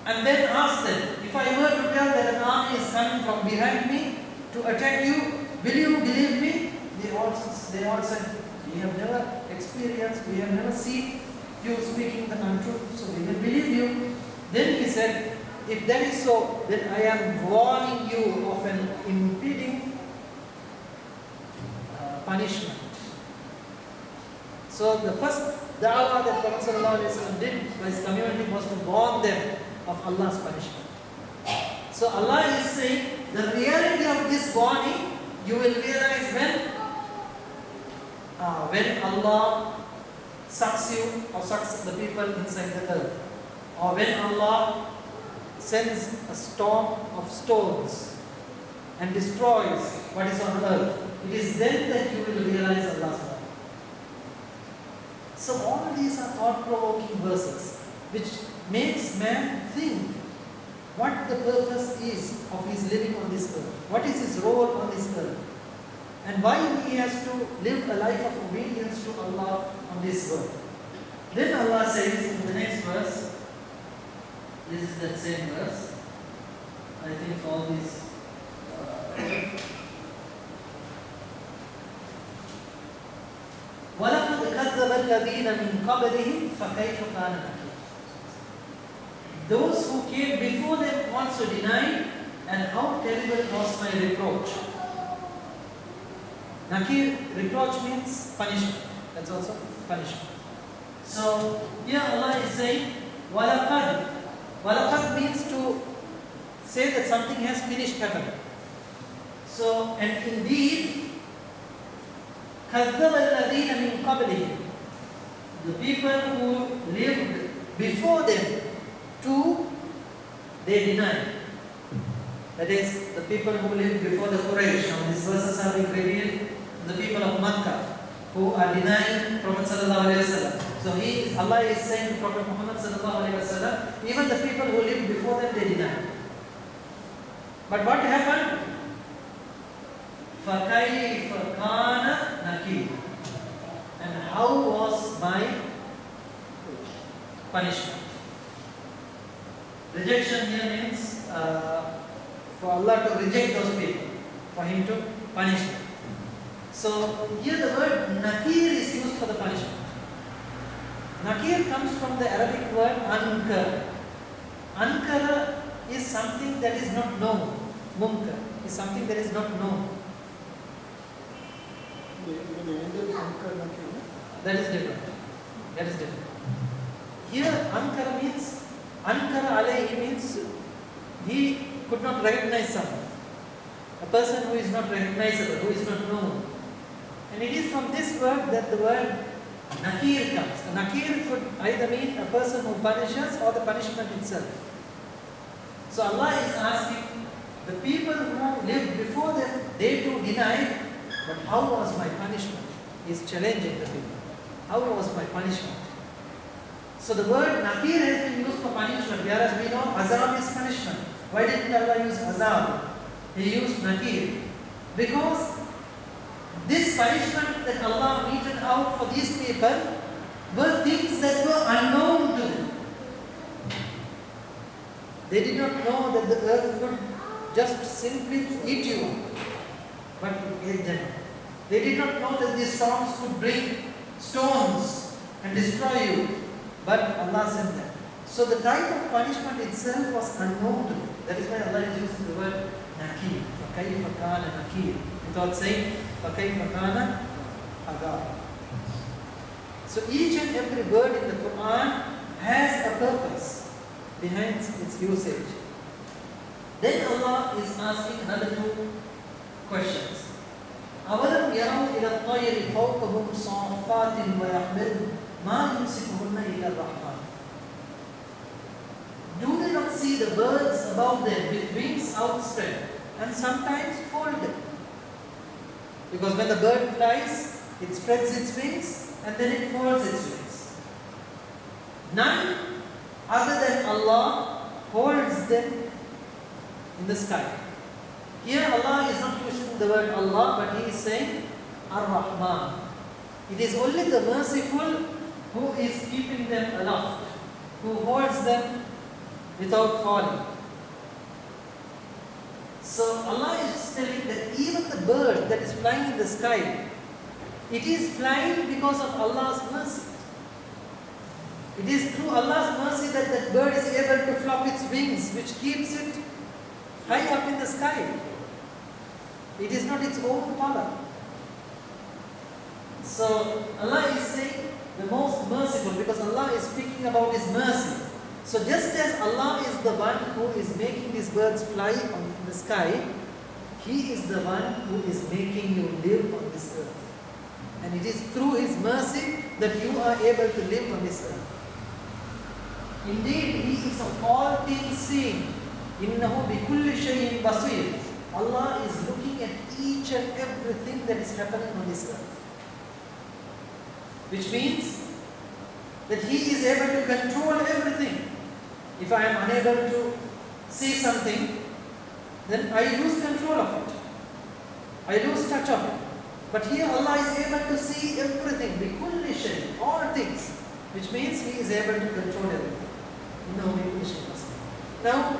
and then asked them, if I were to tell that an army is coming from behind me to attack you, will you believe me? They all said, we have never experienced, we have never seen you speaking the untruth, so we will believe you. Then he said, if that is so, then I am warning you of an impending punishment. So the first da'wah that Prophet ﷺ did by his community was to warn them of Allah's punishment. So Allah is saying the reality of this warning you will realize when Allah sucks you or sucks the people inside the earth, or when Allah sends a storm of stones and destroys what is on earth. It is then that you will realize Allah's warning. So all these are thought-provoking verses which makes man think what the purpose is of his living on this earth. What is his role on this earth? And why he has to live a life of obedience to Allah on this world. Then Allah says in the next verse, this is that same verse. I think all these وَلَقَدْ كَذَّبَ الَّذِينَ مِنْ قَبْلِهِمْ فَكَيْفَ كَانَ نَكِيرٌ. Those who came before them also denied, and how terrible was my reproach. Nakir, reproach means punishment. That's also punishment. So here Allah is saying, وَلَقَدْ. وَلَقَدْ means to say that something has finished happening. So, and indeed, كَذَّبَ الَّذِينَ مِنْ قَبْلِهِمْ. The people who lived before them, too, they denied. That is, the people who lived before the Quraysh. Now these verses are being revealed to the people of Makkah, who are denying Prophet sallallahu alaihi wasallam. So Allah is saying to Prophet Muhammad sallallahu alaihi wasallam, even the people who lived before them, they denied. But what happened? فَكَيْفَ كَانَ نَكِيرٌ. And how was my punishment? Rejection here means for Allah to reject those people, for Him to punish them. So here the word nakir is used for the punishment. Nakir comes from the Arabic word ankar. Ankara is something that is not known. Munkar is something that is not known. That is different. That is different. Here ankara means, ankara alayhi means he could not recognize someone. A person who is not recognizable, who is not known. And it is from this word that the word nakir comes. A nakir could either mean a person who punishes or the punishment itself. So Allah is asking, the people who lived before them, they too denied, but how was my punishment? He is challenging the people. How was my punishment? So the word nakir has been used for punishment, whereas we know azab is punishment. Why didn't Allah use azab? He used nakir. Because this punishment that Allah meted out for these people were things that were unknown to them. They did not know that the earth would just simply eat you up, but it ate them. They did not know that these storms could bring stones and destroy you, but Allah sent them. So the type of punishment itself was unknown to them. That is why Allah is using the word nakir. فَكَيْفَ كَانَ nakir. Without saying فَكَيْفَ كَانَ عَذَابٌ. So each and every word in the Quran has a purpose behind its usage. Then Allah is asking another two questions. أَوَلَمْ يَرَوْا إِلَى الطَّيْرِ فَوْقَهُمْ صَافَّاتٍ وَيَحْمِلْنَ مَا يُمْسِكُهُنَّ إِلَّا الرَّحْمَنُ. Do they not see the birds above them with wings outspread and sometimes folded? Because when the bird flies, it spreads its wings and then it folds its wings. None other than Allah holds them in the sky. Here Allah is not using the word Allah, but He is saying Ar-Rahman. It is only the merciful who is keeping them aloft, who holds them without falling. So Allah is telling that even the bird that is flying in the sky, it is flying because of Allah's mercy. It is through Allah's mercy that that bird is able to flop its wings, which keeps it high up in the sky. It is not its own power. So Allah is saying the most merciful, because Allah is speaking about His mercy. So just as Allah is the one who is making these birds fly in the sky, He is the one who is making you live on this earth. And it is through His mercy that you are able to live on this earth. Indeed, He is of all things seen. إِنَّهُ بِكُلِّ شَيْءٍ بَصِيرٌ. Allah is looking at each and everything that is happening on this earth. Which means that He is able to control everything. If I am unable to see something, then I lose control of it. I lose touch of it. But here Allah is able to see everything, bikulli shay, all things, which means He is able to control everything. Bikulli shay. Now,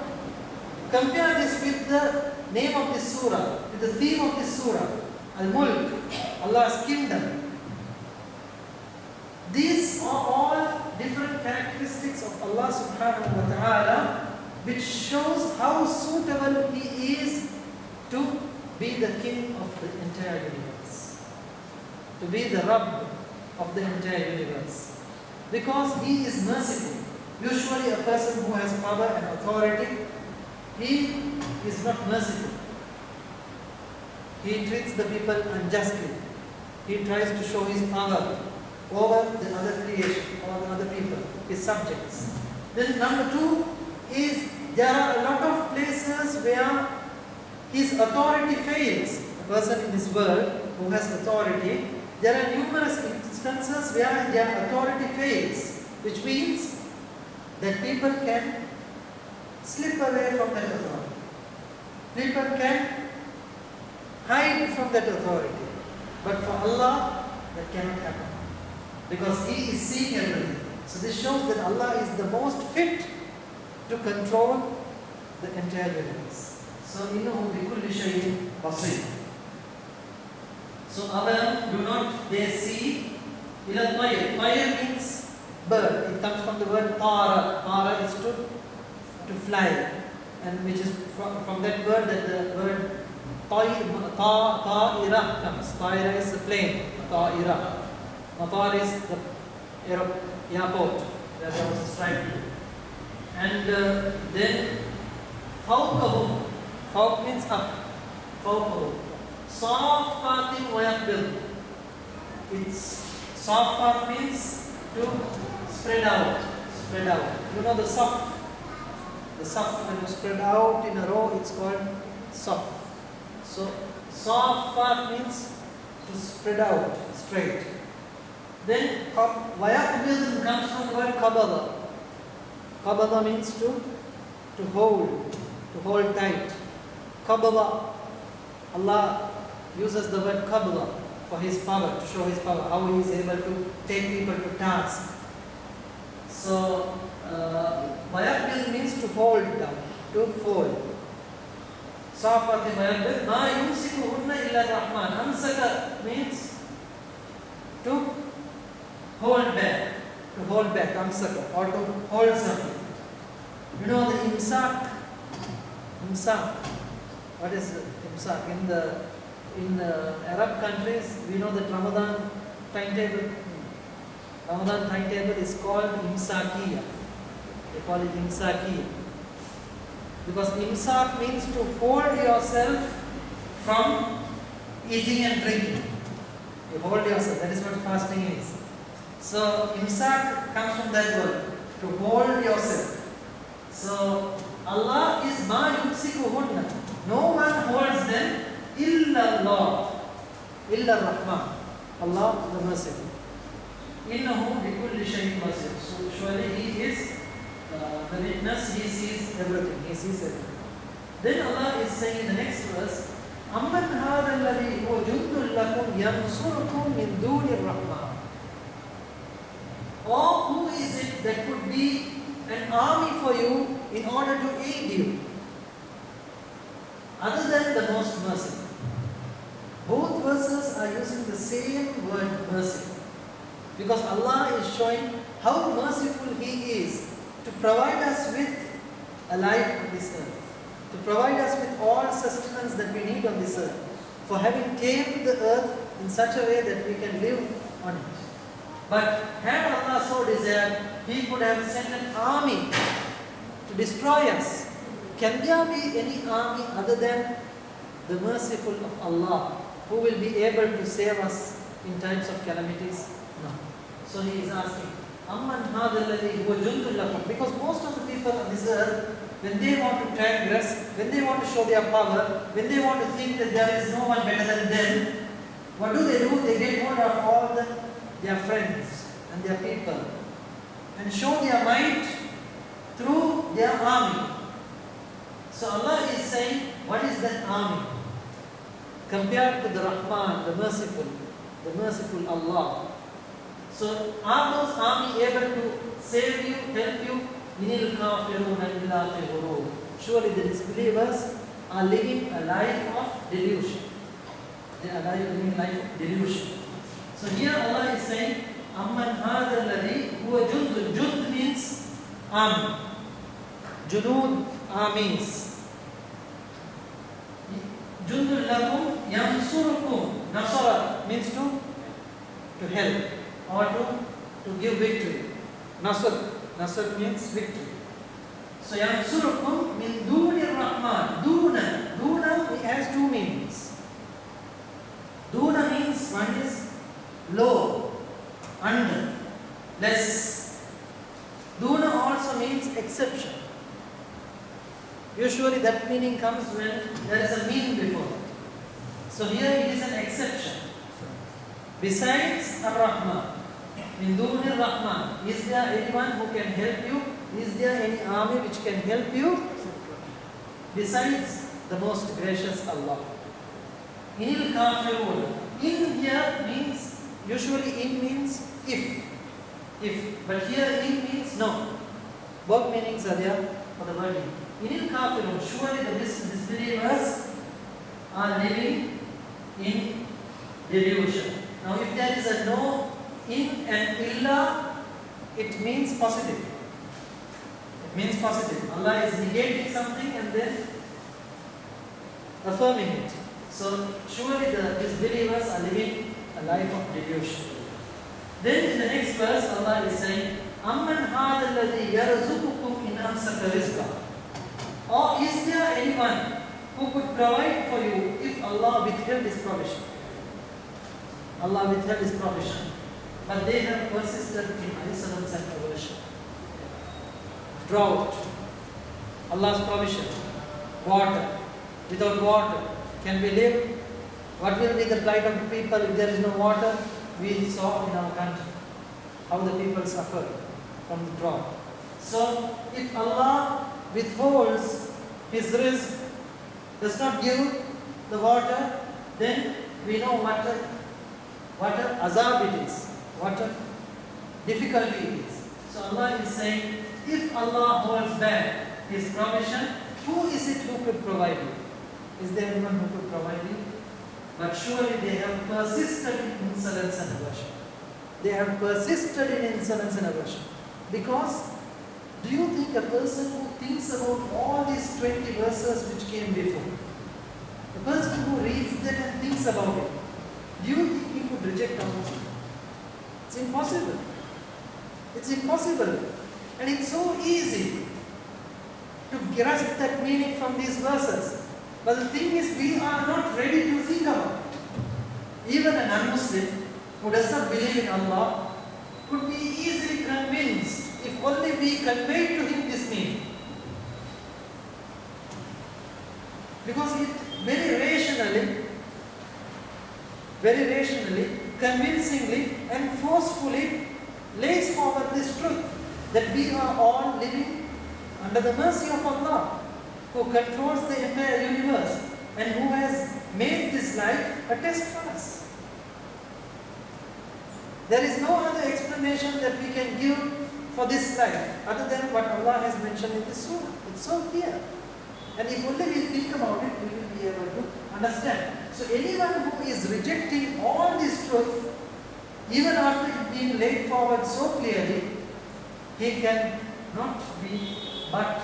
compare this with the name of this surah, with the theme of this surah, Al-Mulk, Allah's kingdom. These are all different characteristics of Allah subhanahu wa ta'ala, which shows how suitable He is to be the king of the entire universe, to be the Rabb of the entire universe. Because He is merciful. Usually a person who has power and authority, he is not merciful. He treats the people unjustly. He tries to show his power over the other creation, or the other people, his subjects. Then number two is, there are a lot of places where his authority fails. A person in this world who has authority, there are numerous instances where their authority fails, which means that people can slip away from that authority. People can hide from that authority. But for Allah, that cannot happen, because He is seeing everything. So this shows that Allah is the most fit to control the entire universe. So innahu bikulli shay'in basir. So Awalam, do not they see ila tayr. Tayr means bird. It comes from the word tara. Tara is to fly, and which is from that word that the word ta'ira comes. Ta'ira is the plane. Ta'ira. Matar is the airport. That was a stripe. And then fawqahum. Fawq means up. Fawqahum. Safatin wa yaqbil. It's safat means to spread out. Spread out. You know the saf. The saf, when you spread out in a row, it's called saf. So safat means to spread out straight. Then wayaqbil comes from the word qabada. Qabada means to hold tight. Qabada, Allah uses the word qabla for His power, to show His power, how He is able to take people to task. So wayaqbil means to hold down, to fold. Safati wayaqbil, ma yumsikuhunna illa Rahman. Amsaka means to hold back, amsaka, or to hold something. You know the imsak. What is imsak? In the Arab countries, we know that Ramadan timetable. Ramadan timetable is called imsakiya. They call it imsakiya. Because imsak means to hold yourself from eating and drinking. You hold yourself. That is what fasting is. So imsak comes from that word, to hold yourself. So Allah is ma yumsikuhunna. No one holds them illa Allah, illa Rahman. Allah the merciful. Innahu bikulli shay'in basir. So surely He is the witness. He sees everything. He sees everything. Then Allah is saying in the next verse, Amman hadha alladhi huwa jundun lakum yansurukum min duni Rahman. Or who is it that could be an army for you in order to aid you, other than the most merciful? Both verses are using the same word, merciful, because Allah is showing how merciful He is to provide us with a life on this earth, to provide us with all sustenance that we need on this earth, for having tamed the earth in such a way that we can live on it. But had Allah so desired, He could have sent an army to destroy us. Can there be any army other than the merciful of Allah, who will be able to save us in times of calamities? No. So He is asking, Amman hadha alladhi huwa jundun lakum. Because most of the people on this earth, when they want to transgress, when they want to show their power, when they want to think that there is no one better than them, what do? They get hold of all their friends and their people and show their might through their army. So Allah is saying, what is that army? Compared to the Rahman, the merciful Allah. So are those army able to save you, help you? Inil kafiruna illa fi ghurur. Surely the disbelievers are living a life of delusion. They are living a life of delusion. So here Allah is saying, Amman hadha alladhi huwa jundun. Jund means army. Junud, armies. Jundul lakum yansurukum. Nasara means to help or to give victory. Nasr means victory. So yansurukum min duni rahman. Duna has two meanings. Duna means one is low, under, less. Duna also means exception. Usually that meaning comes when there is a mean before it. So here it is an exception. Besides Ar-Rahman, in Duni Rahman, is there anyone who can help you? Is there any army which can help you? Besides the most gracious Allah. Inil kafirun. In here means, usually in means if. But here in means no. Both meanings are there for the word in. Inil kafirun. Surely the disbelievers are living in delusion. Now if there is a no in and illa, it means positive. It means positive. Allah is negating something and then affirming it. So surely the disbelievers are living a life of delusion. Then in the next verse Allah is saying, Amman hadha alladhi yarzuqukum in amsaka rizqa. Or is there anyone who could provide for you if Allah withheld His provision? Allah withheld His provision. But they have persisted in insolence and aversion. Drought, Allah's provision, water. Without water, can we live? What will be the plight of the people if there is no water? We saw in our country how the people suffer from the drought. So, if Allah withholds His rizq, does not give the water, then we know what a azab it is, what a difficulty it is. So Allah is saying, if Allah holds back His provision, who is it who could provide you? Is there anyone who could provide you? But surely they have persisted in insolence and aversion. They have persisted in insolence and aversion. Because, do you think a person who thinks about all these 20 verses which came before, a person who reads them and thinks about it, do you think he could reject Allah? It's impossible. It's impossible. And it's so easy to grasp that meaning from these verses. But the thing is, we are not ready to think about it. Even a non-Muslim who does not believe in Allah could be easily convinced if only we convey to him this meaning. Because it very rationally, convincingly and forcefully lays forward this truth that we are all living under the mercy of Allah, who controls the entire universe and who has made this life a test for us. There is no other explanation that we can give for this life other than what Allah has mentioned in this surah. It's so clear. And if only we think about it, we will be able to understand. So anyone who is rejecting all this truth, even after it being laid forward so clearly, he can not be but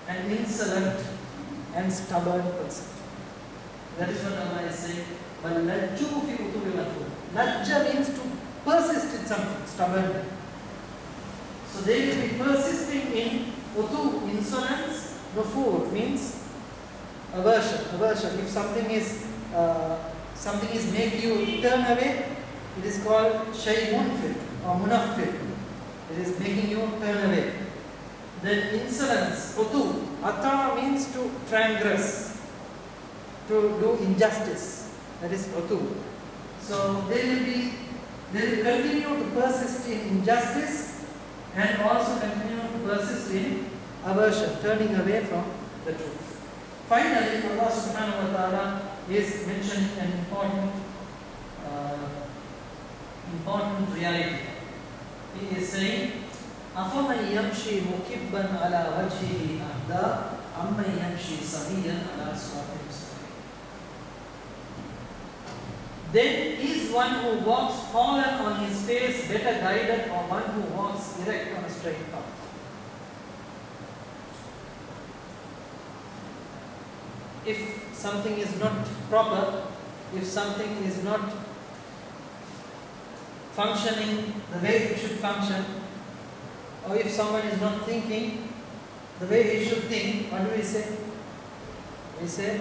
an insolent and stubborn person. That is what Allah is saying. Lajja means to persist in something, stubborn. So they will be persisting in utu, insolence. Nufur means aversion. If something is make you turn away, it is called shay munfir or munaffir. It is making you turn away. Then insolence, utu. Ata means to transgress, to do injustice. That is utu. So they will continue to persist in injustice and also continue to persist in aversion, turning away from the truth. Finally, Allah subhanahu wa ta'ala is mentioning an important reality. He is saying, أَفَمَنْ يَمْشِي مُكِبًّا عَلَى وَجْهِهِ أَهْدَى أَمَّنْ يَمْشِي سَوِيًّا عَلَى صِرَاطٍ مُسْتَقِيمٍ. Then is one who walks fallen on his face better guided, or one who walks erect on a straight path? If something is not proper, if something is not functioning the way it should function, or if someone is not thinking the way he should think, what do we say? We say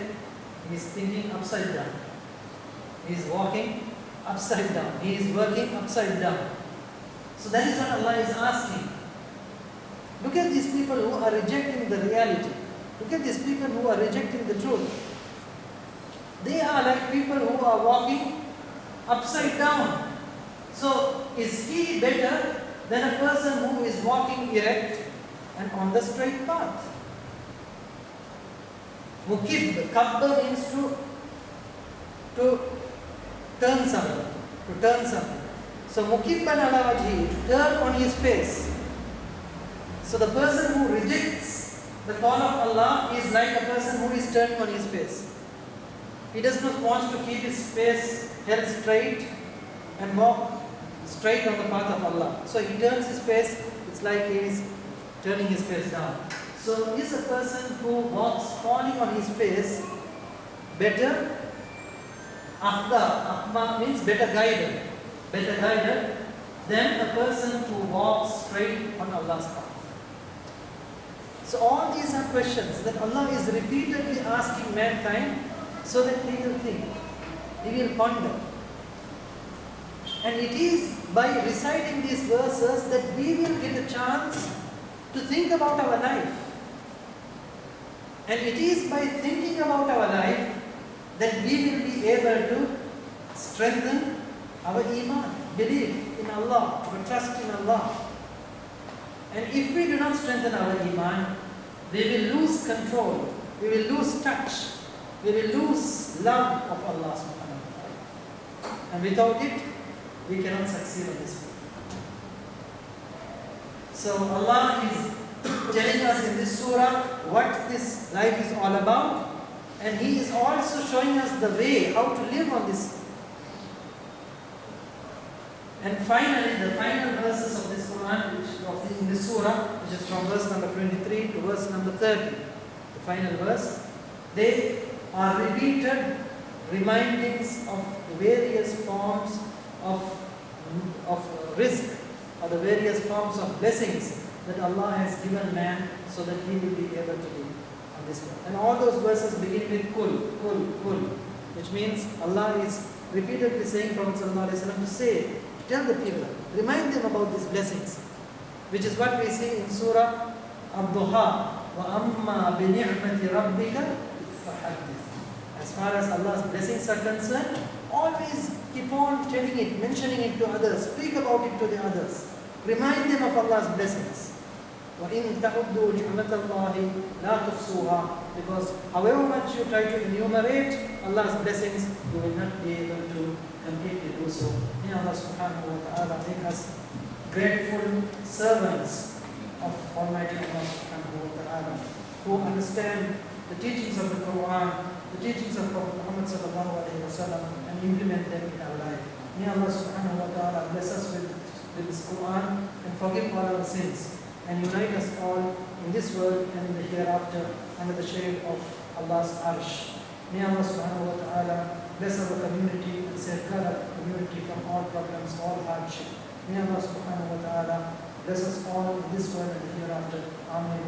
he is thinking upside down. He is walking upside down. He is working upside down. So that is what Allah is asking. Look at these people who are rejecting the reality. Look at these people who are rejecting the truth. They are like people who are walking upside down. So is he better than a person who is walking erect and on the straight path? Mukib, kabba means to turn something. So mukibban ala wajhi, to turn on his face. So the person who rejects the call of Allah is like a person who is turning on his face. He does not want to keep his face held straight and walk straight on the path of Allah. So he turns his face, it's like he is turning his face down. So is a person who walks falling on his face better? Ahda means better guided than a person who walks straight on Allah's path. So all these are questions that Allah is repeatedly asking mankind so that he will think, he will ponder. And it is by reciting these verses that we will get a chance to think about our life. And it is by thinking about our life that we will be able to strengthen our iman, belief in Allah, our trust in Allah. And if we do not strengthen our iman, we will lose control, we will lose touch, we will lose love of Allah subhanahu wa ta'ala. And without it, we cannot succeed in this way. So Allah is telling us in this surah what this life is all about, and He is also showing us the way how to live on this. And finally, the final verses of this Quran, in this surah, which is from verse number 23 to verse number 30, the final verse, they are repeated remindings of the various forms of rizq, or the various forms of blessings that Allah has given man so that he will be able to live on this world. And all those verses begin with kul, which means Allah is repeatedly saying, Prophet Sallallahu Alaihi Wasallam, to say, tell the people, remind them about these blessings, which is what we see in Surah Ad-Duha, وَأَمَّا بِنِعْمَةِ رَبِّكَ فَحَدِّثْ. As far as Allah's blessings are concerned, always keep on telling it, mentioning it to others, speak about it to the others, remind them of Allah's blessings. وَإِن تَعُدُّوا نِعْمَةَ اللَّهِ لَا تُحْصُوهَا. Because however much you try to enumerate Allah's blessings, you will not be able to completely do so. May Allah subhanahu wa ta'ala make us grateful servants of Almighty Allah subhanahu wa ta'ala, who understand the teachings of the Quran, the teachings of Prophet Muhammad sallallahu alayhi wa sallam, and implement them in our life. May Allah subhanahu wa ta'ala bless us with this Quran and forgive all our sins, and unite us all in this world and in the hereafter under the shade of Allah's arsh. May Allah subhanahu wa ta'ala bless our community and safeguard our community from all problems, all hardship. May Allah subhanahu wa ta'ala bless us all in this world and the hereafter. Amen.